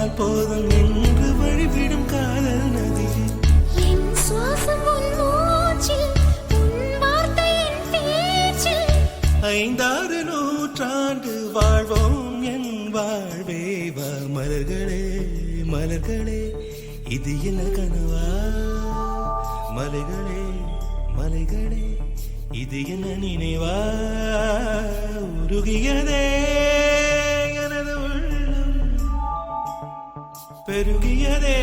கண்டால் போதும் என்று வழிவிடும் காதல் நதி. என் சுவாசம் உன் மூச்சில், உன் வார்த்தை என் பேச்சில். 5-6 நூற்றாண்டு வாழ்வோம் என் வாழ்வே. வா மலர்களே மலர்களே, இது என்ன கனவா? மலைகளே மலைகளே, இது என்ன நினைவா? உருகியதே எனது உள்ளம், பெருகியதே